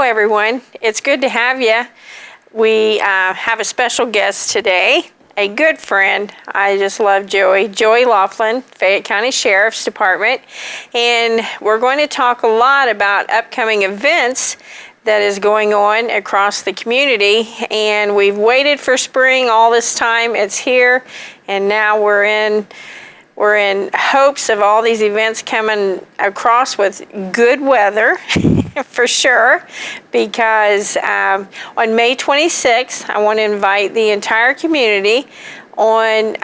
Hello, everyone. It's good to have you. We have a special guest today, a good friend. I just love Joey. Joey Laughlin, Fayette County Sheriff's Department. And we're going to talk a lot about upcoming events that is going on across the community. And we've waited for spring all this time. It's here. And now we're in hopes of all these events coming across with good weather, for sure, because on May 26th, I want to invite the entire community on,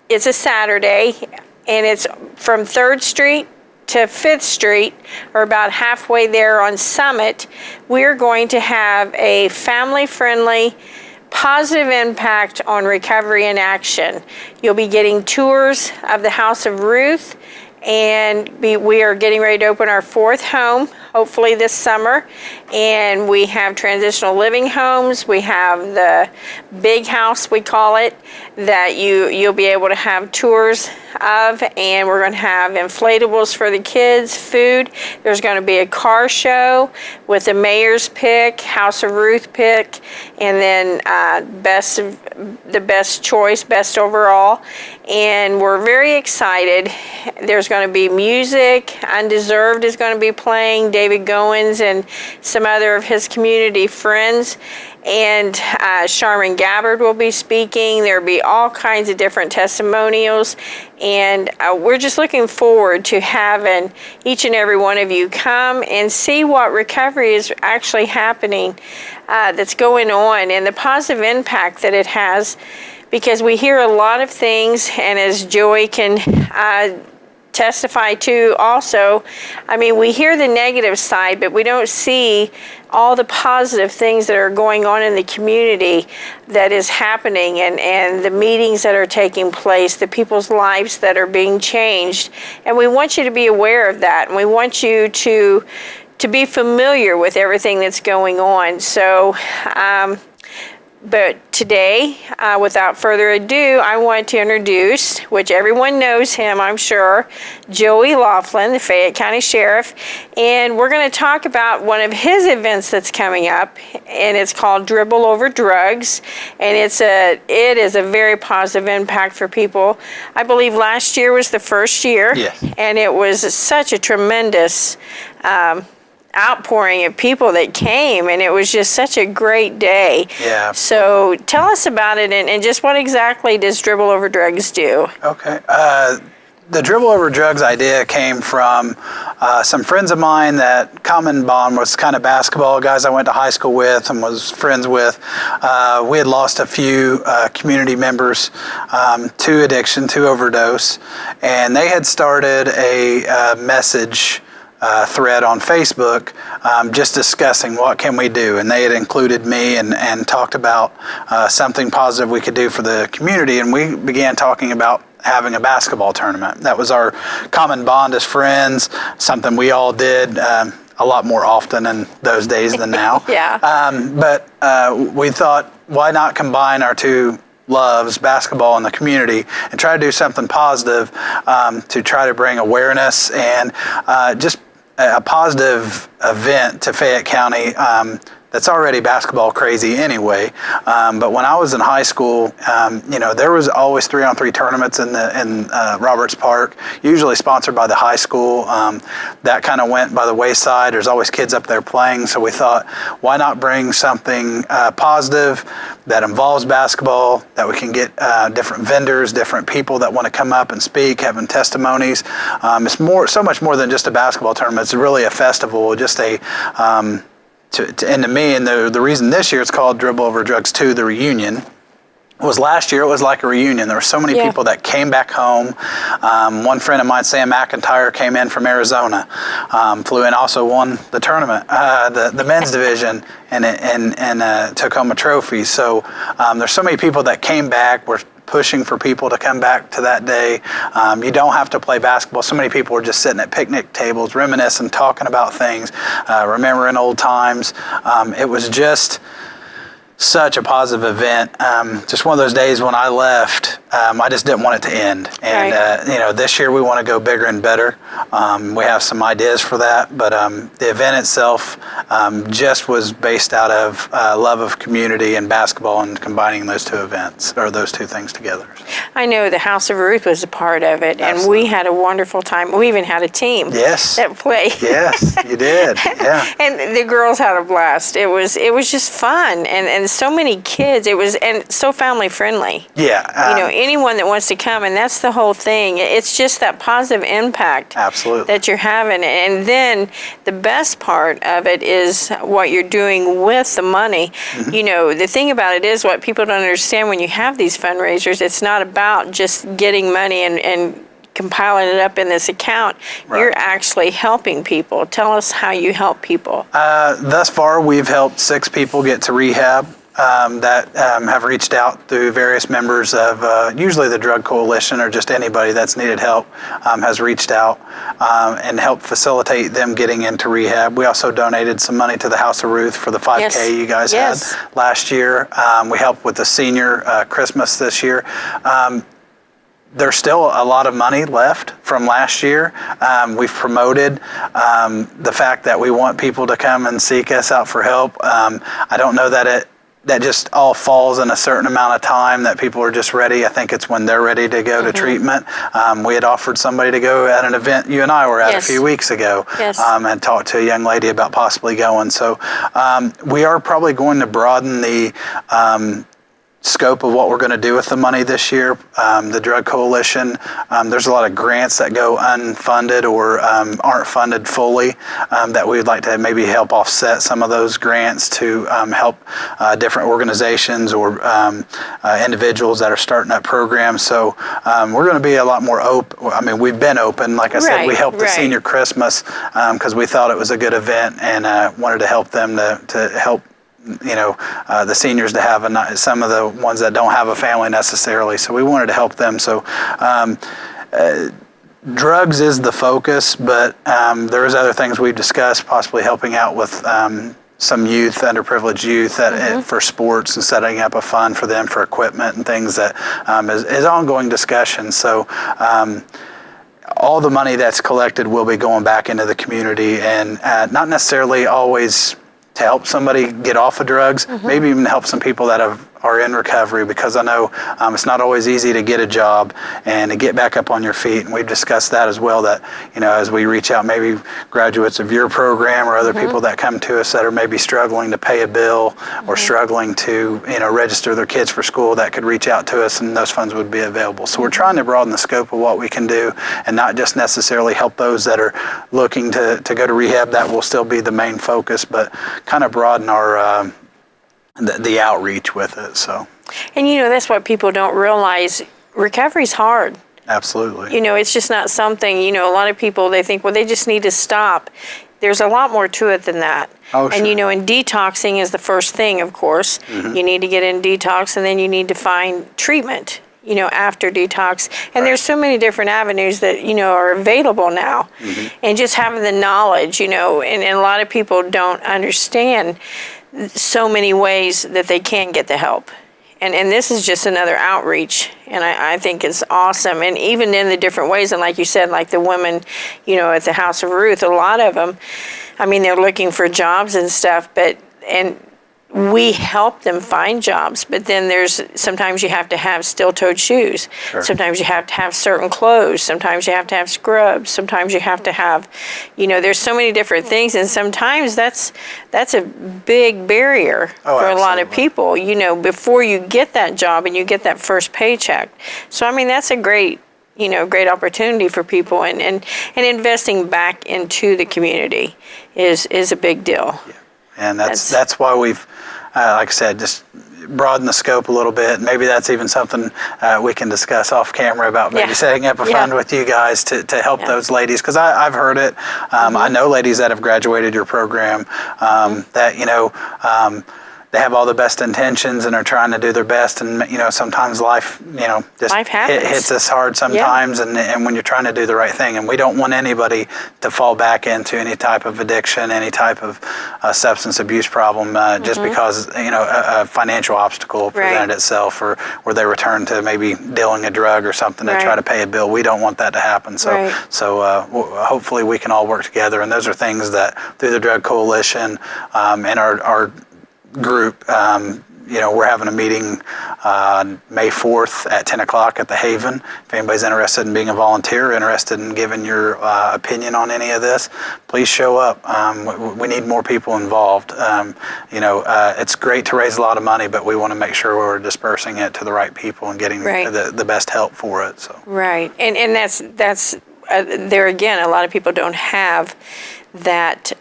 it's a Saturday, and it's from 3rd Street to 5th Street, or about halfway there on Summit. We're going to have a family-friendly positive impact on recovery in action. You'll be getting tours of the House of Ruth, and we are getting ready to open our 4th home, hopefully this summer. And we have transitional living homes. We have the big house, we call it, that you'll be able to have tours of, and we're going to have inflatables for the kids, food. There's going to be a car show with the mayor's pick, House of Ruth pick, and then the best choice, best overall. And we're very excited. There's going to be music. Undeserved is going to be playing, David Goins and some other of his community friends. And Charmin Gabbard will be speaking. There'll be all kinds of different testimonials. And we're just looking forward to having each and every one of you come and see what recovery is actually happening, that's going on, and the positive impact that it has. Because we hear a lot of things, and as Joey can testify to also, I mean, we hear the negative side, but we don't see all the positive things that are going on in the community that is happening, and the meetings that are taking place, the people's lives that are being changed. And we want you to be aware of that, and we want you to be familiar with everything that's going on. So, but today, without further ado, I want to introduce, which everyone knows him, I'm sure, Joey Laughlin, the Fayette County Sheriff. And we're going to talk about one of his events that's coming up, and it's called Dribble over Drugs. And it is a very positive impact for people. I believe last year was the first year. Yes. And it was such a tremendous outpouring of people that came, and it was just such a great day. Yeah. So tell us about it, and just what exactly does Dribble Over Drugs do? Okay. The Dribble Over Drugs idea came from some friends of mine. That common bond was kind of basketball, guys I went to high school with and was friends with. We had lost a few community members to addiction, to overdose, and they had started a message thread on Facebook, just discussing what can we do, and they had included me and talked about something positive we could do for the community, and we began talking about having a basketball tournament. That was our common bond as friends, something we all did a lot more often in those days than now. Yeah. But we thought, why not combine our two loves, basketball and the community, and try to do something positive to try to bring awareness and just a positive event to Fayette County that's already basketball crazy anyway. But when I was in high school, there was always 3-on-3 tournaments in Roberts Park, usually sponsored by the high school. That kind of went by the wayside. There's always kids up there playing, so we thought, why not bring something positive that involves basketball, that we can get different vendors, different people that want to come up and speak, having testimonies. It's so much more than just a basketball tournament. It's really a festival, just a and to me, and the reason this year it's called Dribble Over Drugs 2, the reunion, was last year it was like a reunion. There were so many people that came back home. One friend of mine, Sam McIntyre, came in from Arizona, flew in, also won the tournament, the men's division, and took home a trophy. So there's so many people that came back. We're pushing for people to come back to that day. You don't have to play basketball. So many people are just sitting at picnic tables, reminiscing, talking about things, remembering old times. It was just such a positive event. Just one of those days when I left, I just didn't want it to end. And, Right. This year we want to go bigger and better. We have some ideas for that, but the event itself just was based out of love of community and basketball and combining those two events, or those two things together. I know the House of Ruth was a part of it, and Absolutely. we had a wonderful time. We even had a team Yes. that played. Yes, you did. Yeah. And the girls had a blast. It was just fun, and so many kids. It was, and so family friendly. Yeah. Anyone that wants to come, and that's the whole thing. It's just that positive impact Absolutely. that you're having. And then the best part of it is what you're doing with the money. Mm-hmm. The thing about it is what people don't understand when you have these fundraisers, it's not about just getting money and compiling it up in this account. Right. You're actually helping people. Tell us how you help people. Thus far, we've helped 6 people get to rehab that have reached out through various members of usually the Drug Coalition, or just anybody that's needed help has reached out and helped facilitate them getting into rehab. We also donated some money to the House of Ruth for the 5K Yes. you guys Yes. had last year. We helped with the senior Christmas this year. There's still a lot of money left from last year. We've promoted the fact that we want people to come and seek us out for help. I don't know that that just all falls in a certain amount of time that people are just ready. I think it's when they're ready to go to treatment. We had offered somebody to go at an event you and I were at Yes. a few weeks ago, Yes. and talked to a young lady about possibly going. So we are probably going to broaden the scope of what we're going to do with the money this year. The Drug Coalition, there's a lot of grants that go unfunded or aren't funded fully that we'd like to maybe help offset some of those grants to help different organizations or individuals that are starting up programs. So we're going to be a lot more open. I mean, we've been open. Like I said, we helped the Right. Senior Christmas because we thought it was a good event and wanted to help them to help the seniors to have some of the ones that don't have a family necessarily. So we wanted to help them. So drugs is the focus, but there's other things we've discussed, possibly helping out with some youth, underprivileged youth for sports, and setting up a fund for them for equipment and things that is ongoing discussion. So all the money that's collected will be going back into the community, and not necessarily always to help somebody get off of drugs, maybe even help some people that are in recovery, because I know it's not always easy to get a job and to get back up on your feet. And we've discussed that as well, that, as we reach out, maybe graduates of your program or other people that come to us that are maybe struggling to pay a bill or struggling to, register their kids for school, that could reach out to us and those funds would be available. So we're trying to broaden the scope of what we can do and not just necessarily help those that are looking to go to rehab. That will still be the main focus, but kind of broaden our the outreach with it. So, And that's what people don't realize. Recovery's hard. absolutely. It's just not something, a lot of people, they think, well, they just need to stop. There's a lot more to it than that. Oh, And, sure. and detoxing is the first thing, of course. You need to get in detox, and then you need to find treatment, after detox. And there's so many different avenues that, are available now. And just having the knowledge, and a lot of people don't understand so many ways that they can get the help. And this is just another outreach, and I think it's awesome. And even in the different ways, and like you said, like the women, at the House of Ruth, a lot of them, they're looking for jobs and stuff, and we help them find jobs, but then sometimes you have to have steel-toed shoes. Sure. Sometimes you have to have certain clothes. Sometimes you have to have scrubs. Sometimes you have to have, there's so many different things, and sometimes that's a big barrier for a lot of people, before you get that job and you get that first paycheck. So, that's a great opportunity for people, and investing back into the community is a big deal. Yeah. And that's why we've, like I said, just broaden the scope a little bit. Maybe that's even something we can discuss off camera about maybe setting up a fund with you guys to help those ladies, because I've heard it. I know ladies that have graduated your program that they have all the best intentions and are trying to do their best, and sometimes life just Life happens. hits us hard sometimes, and when you're trying to do the right thing, and we don't want anybody to fall back into any type of addiction, any type of substance abuse problem just because a financial obstacle presented itself, or where they return to maybe dealing a drug or something to try to pay a bill. We don't want that to happen. So hopefully we can all work together, and those are things that through the Drug Coalition and our group, we're having a meeting May 4th at 10 o'clock at the Haven. If anybody's interested in being a volunteer, interested in giving your opinion on any of this, please show up. We need more people involved. It's great to raise a lot of money, but we want to make sure we're dispersing it to the right people and getting the best help for it. So. Right, and that's there again, a lot of people don't have that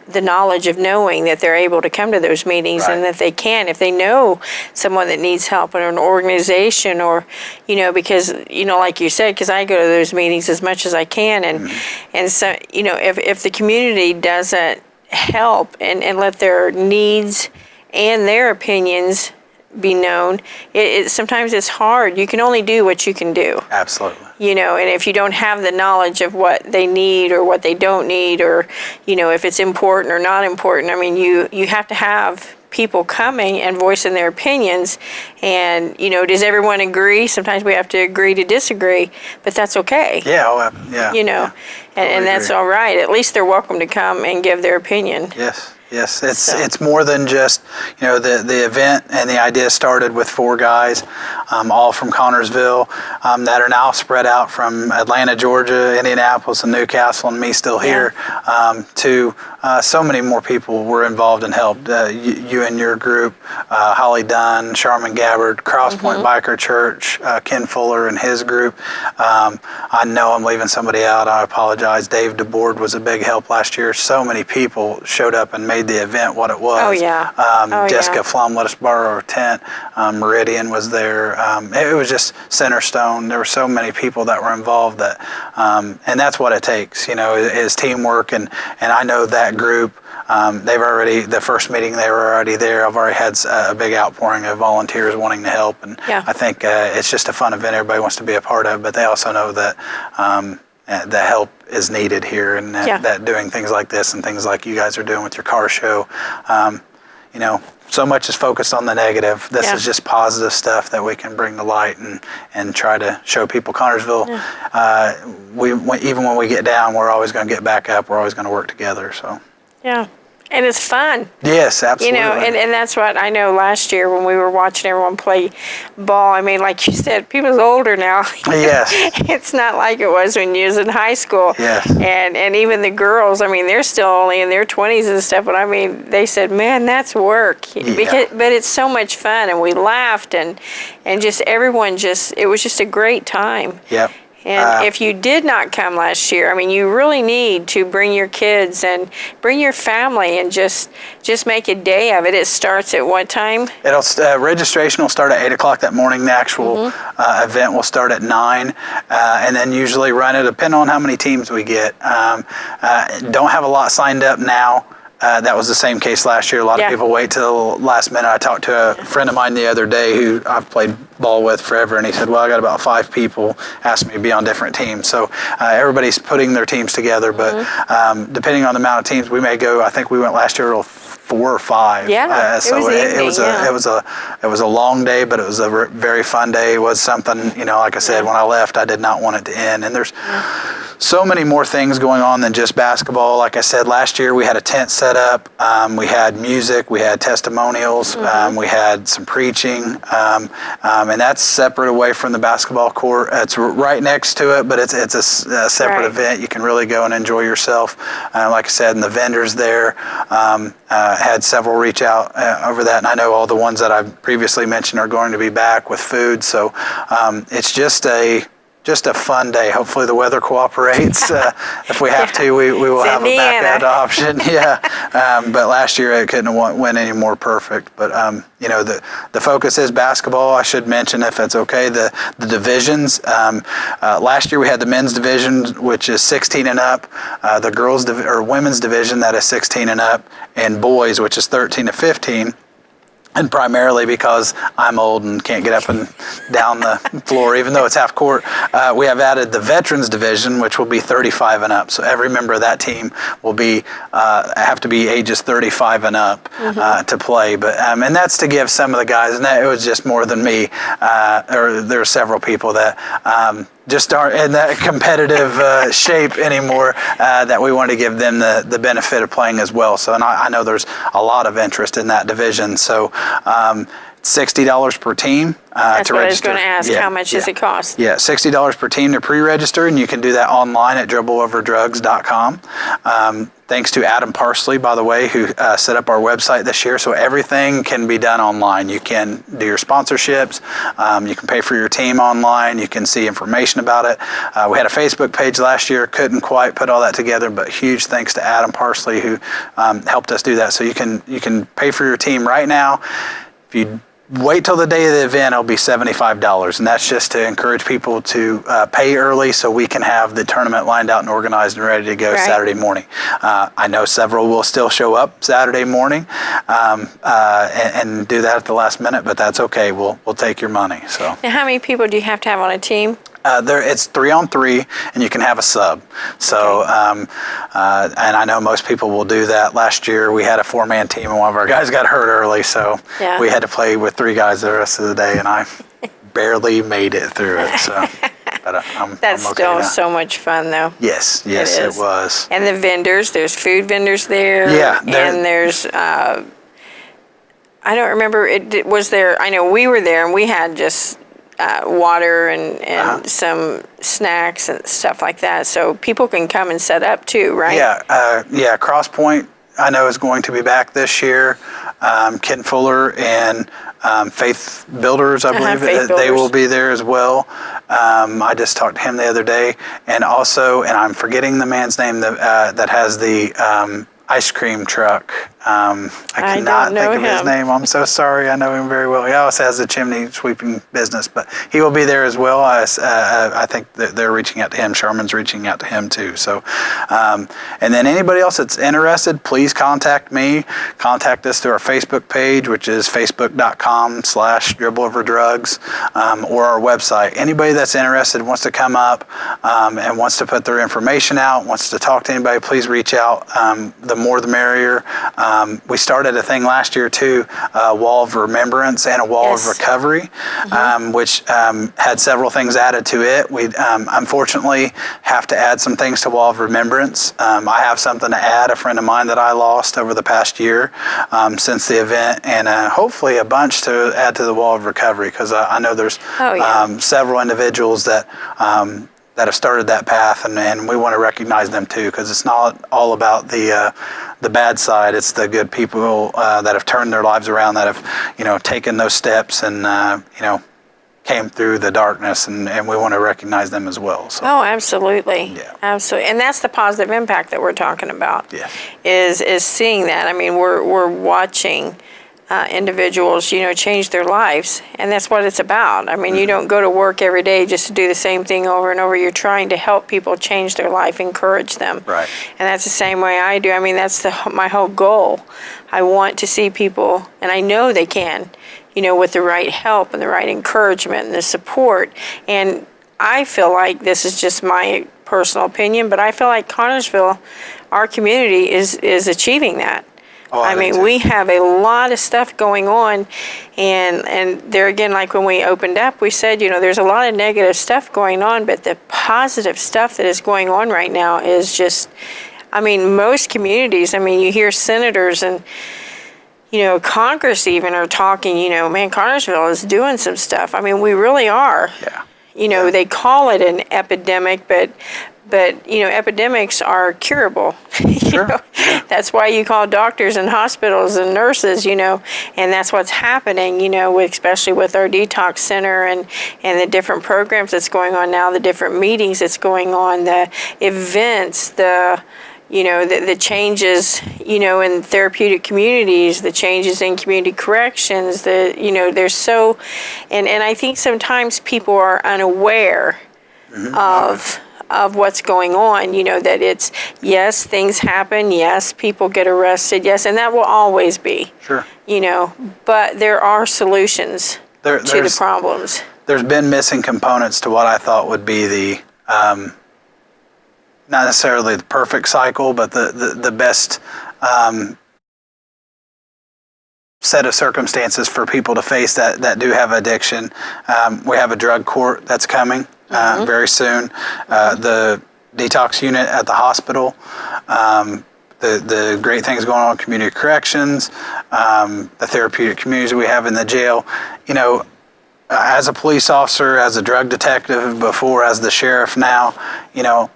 the knowledge of knowing that they're able to come to those meetings and that they can, if they know someone that needs help in an organization, or because like you said, because I go to those meetings as much as I can, and so if the community doesn't help and let their needs and their opinions be known, sometimes it's hard. You can only do what you can do. Absolutely. And if you don't have the knowledge of what they need or what they don't need, or if it's important or not important, I mean, you have to have people coming and voicing their opinions. And does everyone agree? Sometimes we have to agree to disagree, but that's okay. Yeah. And that's all right. At least they're welcome to come and give their opinion. Yes, it's more than just, the event, and the idea started with 4 guys, all from Connorsville, that are now spread out from Atlanta, Georgia, Indianapolis, and Newcastle, and me still here, to so many more people were involved and helped. You and your group, Holly Dunn, Charmin Gabbard, Crosspoint Biker Church, Ken Fuller and his group. I know I'm leaving somebody out. I apologize. Dave DeBoard was a big help last year. So many people showed up and made the event what it was. Jessica Flum let us borrow her tent. Meridian was there. It was just center stone. There were so many people that were involved that, and that's what it takes, is teamwork. And I know that group, they've already, the first meeting they were already there. I've already had a big outpouring of volunteers wanting to help, and I think it's just a fun event everybody wants to be a part of, but they also know that the help is needed here, and that doing things like this and things like you guys are doing with your car show, so much is focused on the negative. This is just positive stuff that we can bring to light and try to show people. Connorsville, even when we get down, we're always going to get back up. We're always going to work together. So. Yeah. And it's fun. Yes, absolutely. And that's what I know last year when we were watching everyone play ball. I mean, like you said, people's older now. Yes. It's not like it was when you was in high school. Yes. And even the girls, I mean, they're still only in their 20s and stuff. But I mean, they said, man, that's work. But it's so much fun. And we laughed and just everyone it was just a great time. Yep. And if you did not come last year, I mean, you really need to bring your kids and bring your family and just make a day of it. It starts at what time? Registration will start at 8 o'clock that morning. The actual event will start at 9, and then usually run it, depending on how many teams we get. Don't have a lot signed up now. That was the same case last year. A lot of people wait till the last minute. I talked to a friend of mine the other day who I've played ball with forever, and he said, well, I got about 5 people asked me to be on different teams. So everybody's putting their teams together, but depending on the amount of teams, we may go, I think we went last year 4 or 5. Yeah, so it was a long day, but it was a very fun day. It was something, like I said, when I left, I did not want it to end. And there's so many more things going on than just basketball. Like I said, last year we had a tent set up. We had music, we had testimonials, we had some preaching, and that's separate away from the basketball court. It's right next to it, but it's a separate event. You can really go and enjoy yourself. Like I said, and the vendors there had several reach out over that, and I know all the ones that I previously mentioned are going to be back with food. So it's just a fun day. Hopefully the weather cooperates. If we have to, we will have a backup option. But last year it couldn't have went any more perfect. But the focus is basketball. I should mention, if it's okay, the divisions. Last year we had the men's division, which is 16 and up, the girls or women's division, that is 16 and up, and boys, which is 13 to 15. And primarily because I'm old and can't get up and down the floor, even though it's half court, we have added the veterans division, which will be 35 and up. So every member of that team will be have to be ages 35 and up to play. But and that's to give some of the guys, and that it was just more than me, or there are several people that just aren't in that competitive shape anymore, that we want to give them the benefit of playing as well. So, and I know there's a lot of interest in that division. So, $60 per team That's to register. what I was going to ask. How much does it cost? Yeah, $60 per team to pre-register, and you can do that online at dribbleoverdrugs.com. Thanks to Adam Parsley, by the way, who set up our website this year. So everything can be done online. You can do your sponsorships. You can pay for your team online. You can see information about it. We had a Facebook page last year. Couldn't quite put all that together, but huge thanks to Adam Parsley, who helped us do that. So you can pay for your team right now. If you wait till the day of the event, it'll be $75, and that's just to encourage people to pay early so we can have the tournament lined out and organized and ready to go Saturday morning. I know several will still show up Saturday morning and do that at the last minute, but that's okay. We'll take your money. So. Now, how many people do you have to have on a team? It's 3-on-3, and you can have a sub. So, and I know most people will do that. Last year, we had a 4-man team, and one of our guys got hurt early, so we had to play with 3 guys the rest of the day, and I barely made it through it. So, but That's I'm okay still now. so much fun, though. Yes, it was. And the vendors, there's food vendors there. Yeah, and there's. I don't remember. Was there? I know we were there, and we had just. Water and some snacks and stuff like that, so people can come and set up too, right? Yeah. Cross Point, I know, is going to be back this year. Ken Fuller and Faith Builders, I believe, they will be there as well. I just talked to him the other day, and also, and I'm forgetting the man's name that has the ice cream truck. I cannot think of his name. I'm so sorry. I know him very well. He also has a chimney sweeping business, but he will be there as well. I think that they're reaching out to him. Sherman's reaching out to him too. So, and then anybody else that's interested, please contact me. Contact us through our Facebook page, which is facebook.com/dribbleoverdrugs, or our website. Anybody that's interested, wants to come up and wants to put their information out, wants to talk to anybody, please reach out. The more the merrier. We started a thing last year too, a wall of remembrance and a wall of recovery, which had several things added to it. We unfortunately have to add some things to wall of remembrance. I have something to add, a friend of mine that I lost over the past year since the event, and hopefully a bunch to add to the wall of recovery, because I know there's several individuals that have started that path, and we want to recognize them too, because it's not all about the bad side. It's the good people that have turned their lives around, that have taken those steps and came through the darkness, and we want to recognize them as well. So. Oh, absolutely. Yeah. Absolutely. And that's the positive impact that we're talking about. Yeah. Is seeing that. I mean, we're watching individuals, change their lives, and that's what it's about. I mean, you don't go to work every day just to do the same thing over and over. You're trying to help people change their life, encourage them. Right. And that's the same way I do. I mean, that's my whole goal. I want to see people, and I know they can, with the right help and the right encouragement and the support. And I feel like, this is just my personal opinion, but I feel like Connersville, our community, is achieving that. I mean, we have a lot of stuff going on, and there again, like when we opened up, we said, there's a lot of negative stuff going on, but the positive stuff that is going on right now is just, I mean, most communities, I mean, you hear senators and, Congress even are talking, man, Connersville is doing some stuff. I mean, we really are. Yeah. They call it an epidemic, but epidemics are curable. Sure. That's why you call doctors and hospitals and nurses, and that's what's happening, especially with our detox center and the different programs that's going on now, the different meetings that's going on, the events, the changes, in therapeutic communities, the changes in community corrections, there's and I think sometimes people are unaware of of what's going on, you know, that it's, yes, things happen, yes, people get arrested, yes, and that will always be. Sure. You know, but there are solutions to the problems. There's been missing components to what I thought would be the, not necessarily the perfect cycle, but the best set of circumstances for people to face that do have addiction. We have a drug court that's coming very soon. The detox unit at the hospital. The great things going on in community corrections, the therapeutic communities we have in the jail. You know, as a police officer, as a drug detective before, as the sheriff now, you know,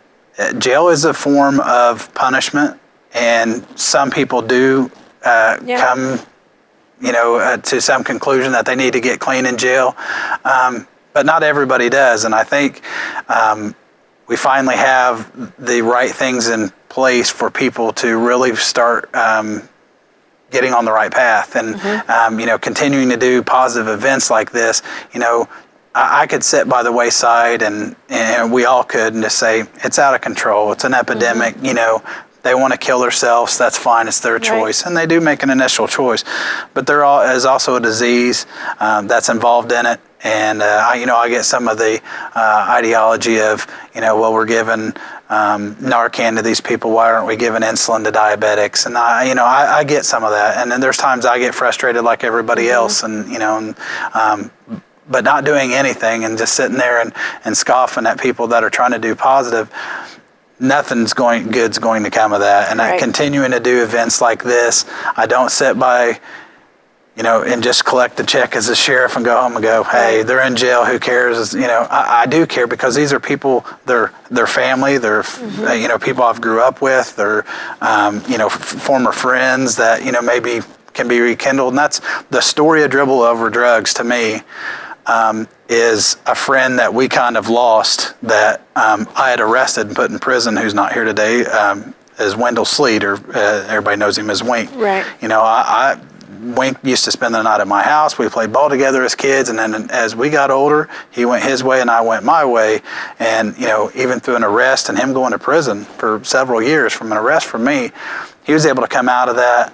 jail is a form of punishment, and some people do come, you know, to some conclusion that they need to get clean in jail, but not everybody does. And I think we finally have the right things in place for people to really start getting on the right path, and you know, continuing to do positive events like this. You know, I could sit by the wayside, and we all could, and just say it's out of control. It's an epidemic. You know, they want to kill themselves. That's fine. It's their choice, and they do make an initial choice. But there is also a disease that's involved in it. And I get some of the ideology of, you know, well, we're giving Narcan to these people. Why aren't we giving insulin to diabetics? And I get some of that. And then there's times I get frustrated like everybody else, and but not doing anything and just sitting there and scoffing at people that are trying to do positive. Nothing's good's going to come of that. And I'm continuing to do events like this. I don't sit by, you know, and just collect the check as a sheriff and go home and go, hey, they're in jail, who cares? You know, I do care, because these are people, they're family, they're, you know, people I've grew up with, they're, you know, former friends that, you know, maybe can be rekindled. And that's the story of Dribble Over Drugs to me, is a friend that we kind of lost that I had arrested and put in prison, who's not here today, is Wendell Sleet, or everybody knows him as Wink. Right. You know, Wink used to spend the night at my house. We played ball together as kids, and then as we got older, he went his way and I went my way. And, you know, even through an arrest and him going to prison for several years from an arrest for me, he was able to come out of that,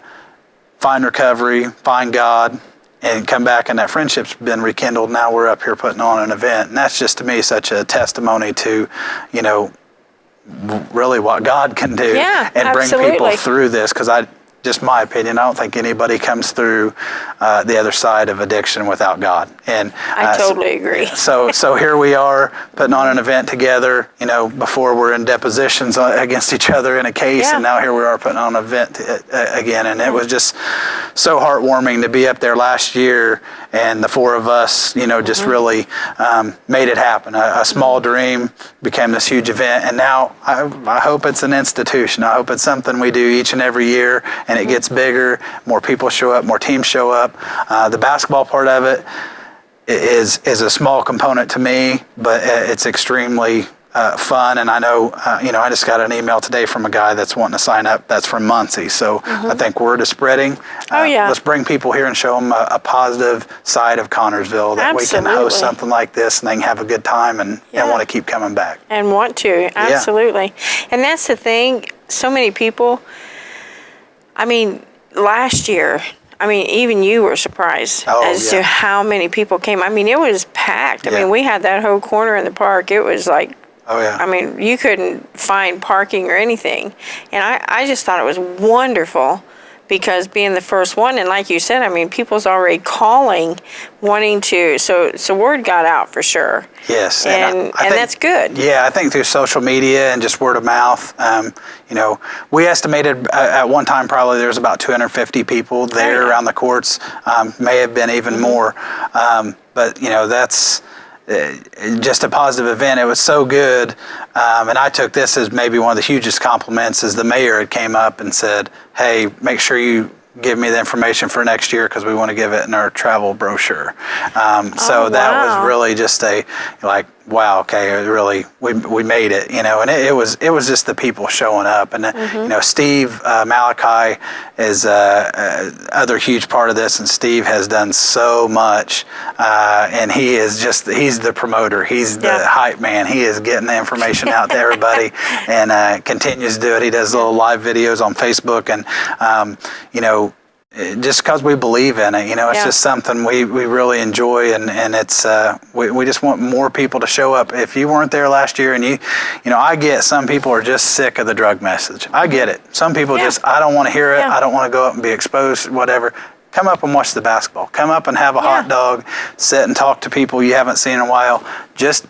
find recovery, find God, and come back, and that friendship's been rekindled. Now we're up here putting on an event, and that's just, to me, such a testimony to, you know, really what God can do, and bring people through this. Because just my opinion, I don't think anybody comes through the other side of addiction without God. And I totally agree. So here we are putting on an event together. You know, before we're in depositions against each other in a case, and now here we are putting on an event again. And it was just so heartwarming to be up there last year, and the four of us, you know, just really made it happen. A small dream became this huge event, and now I hope it's an institution. I hope it's something we do each and every year, and it gets bigger, more people show up, more teams show up. The basketball part of it is a small component to me, but it's extremely fun. And I know, I just got an email today from a guy that's wanting to sign up that's from Muncie. So I think word is spreading. Let's bring people here and show them a positive side of Connorsville, that we can host something like this and they can have a good time and want to keep coming back. And want to, absolutely. And that's the thing, so many people, I mean, last year, even you were surprised as to how many people came. I mean, it was packed. I mean, we had that whole corner in the park. It was like, I mean, you couldn't find parking or anything. And I just thought it was wonderful, because being the first one, and like you said, I mean, people's already calling, wanting to, so word got out for sure. Yes. And I think, that's good. Yeah, I think through social media and just word of mouth, we estimated at one time probably there was about 250 people there around the courts, may have been even more. But, that's just a positive event. It was so good. And I took this as maybe one of the hugest compliments, as the mayor had came up and said, hey, make sure you give me the information for next year, because we want to give it in our travel brochure. So that was really just wow, okay, we made it, and it was just the people showing up, and Steve Malachi is other huge part of this, and Steve has done so much, and he's the promoter, he's the hype man, he is getting the information out to everybody, and continues to do it. He does little live videos on Facebook, and just because we believe in it, it's just something we really enjoy, and it's we just want more people to show up. If you weren't there last year, and I get some people are just sick of the drug message. I get it. Some people I don't want to hear it. I don't want to go up and be exposed, whatever. Come up and watch the basketball. Come up and have a hot dog. Sit and talk to people you haven't seen in a while. Just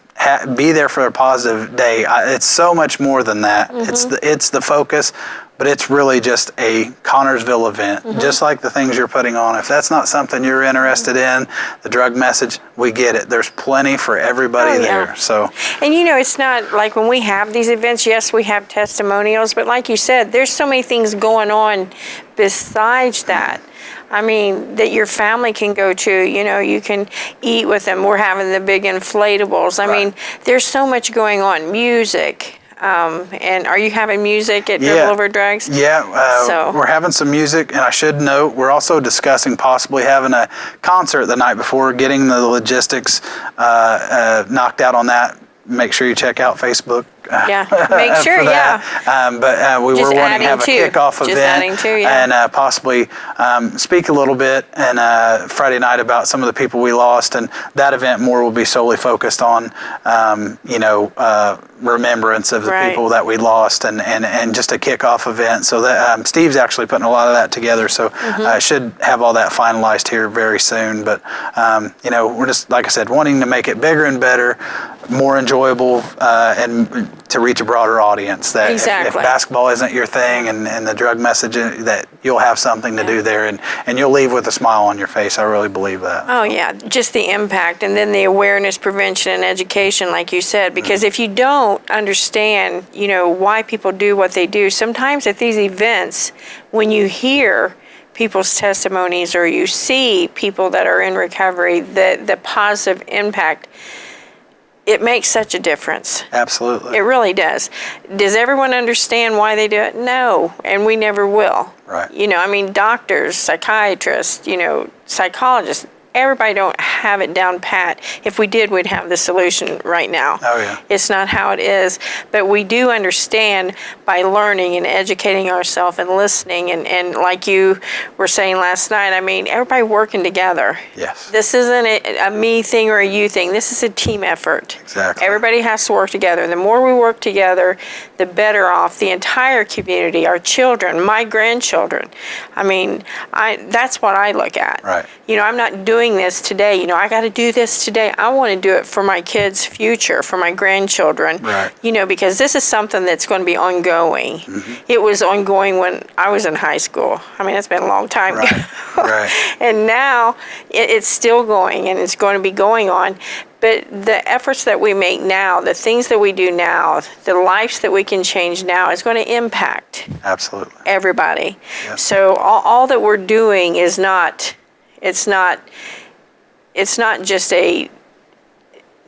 be there for a positive day. It's so much more than that. It's the focus. But it's really just a Connorsville event, just like the things you're putting on. If that's not something you're interested in, the drug message, we get it. There's plenty for everybody there. So, and it's not like when we have these events, yes, we have testimonials, but like you said, there's so many things going on besides that. I mean, that your family can go to, you can eat with them. We're having the big inflatables. I mean, there's so much going on. Music. And are you having music at Dribble Over Drugs? Yeah, we're having some music, and I should note we're also discussing possibly having a concert the night before, getting the logistics knocked out on that. Make sure you check out Facebook. Make sure, but we were wanting to have a kickoff event and possibly speak a little bit and Friday night about some of the people we lost, and that event more will be solely focused on remembrance of the people that we lost, and just a kickoff event. So that Steve's actually putting a lot of that together, so I should have all that finalized here very soon. But we're just, like I said, wanting to make it bigger and better, more enjoyable, and to reach a broader audience. That if basketball isn't your thing, and the drug message, that you'll have something to do there, and you'll leave with a smile on your face. I really believe that. Oh yeah, just the impact, and then the awareness, prevention, and education, like you said. Because if you don't understand, why people do what they do, sometimes at these events, when you hear people's testimonies or you see people that are in recovery, the positive impact, it makes such a difference. Absolutely. It really does. Does everyone understand why they do it? No, and we never will. Right. Doctors, psychiatrists, psychologists, everybody don't have it down pat. If we did, we'd have the solution right now. Oh, yeah. It's not how it is. But we do understand by learning and educating ourselves and listening. And like you were saying last night, everybody working together. Yes. This isn't a me thing or a you thing. This is a team effort. Exactly. Everybody has to work together. The more we work together, the better off the entire community, our children, my grandchildren. That's what I look at. Right. I'm not doing this today. I got to do this today. I want to do it for my kids' future, for my grandchildren. Right. Because this is something that's going to be ongoing. It was ongoing when I was in high school. That's been a long time ago. Right. And now it's still going, and it's going to be going on. But the efforts that we make now, the things that we do now, the lives that we can change now is going to impact everybody. Yep. So all that we're doing is not, it's not just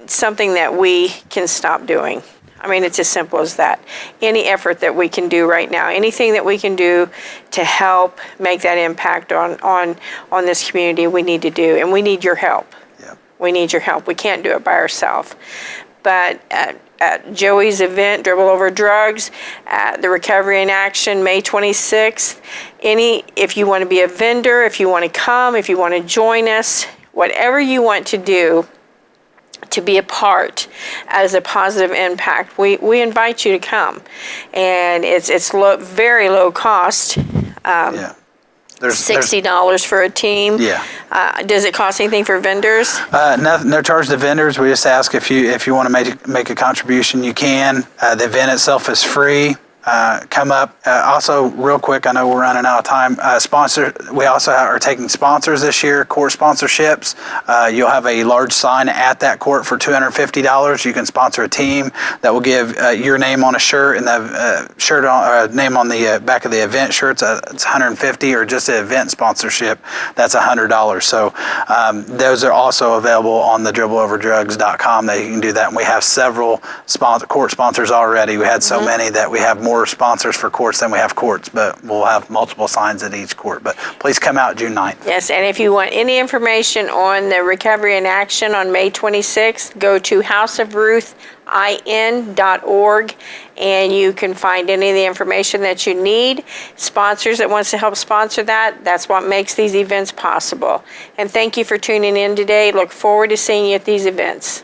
something that we can stop doing. It's as simple as that. Any effort that we can do right now, anything that we can do to help make that impact on this community, we need to do, and we need your help. We need your help. We can't do it by ourselves. But at Joey's event, Dribble Over Drugs, the Recovery in Action, May 26th, if you want to be a vendor, if you want to come, if you want to join us, whatever you want to do to be a part as a positive impact, we invite you to come. And it's very low cost. There's $60 for a team. Does it cost anything for vendors? No charge to vendors. We just ask if you want to make a contribution, you can. The event itself is free. come up. Also, real quick, I know we're running out of time. We also are taking sponsors this year, court sponsorships. You'll have a large sign at that court for $250. You can sponsor a team that will give your name on a shirt, and the name on the back of the event shirts. It's $150, or just an event sponsorship, that's $100. So those are also available on the dribbleoverdrugs.com. That you can do that, and we have several court sponsors already. We had so many that we have more sponsors for courts than we have courts, but we'll have multiple signs at each court. But please come out June 9th. Yes, and if you want any information on the Recovery in Action on May 26th, go to houseofruthIN.org, and you can find any of the information that you need. Sponsors that wants to help sponsor that's what makes these events possible. And thank you for tuning in today. Look forward to seeing you at these events.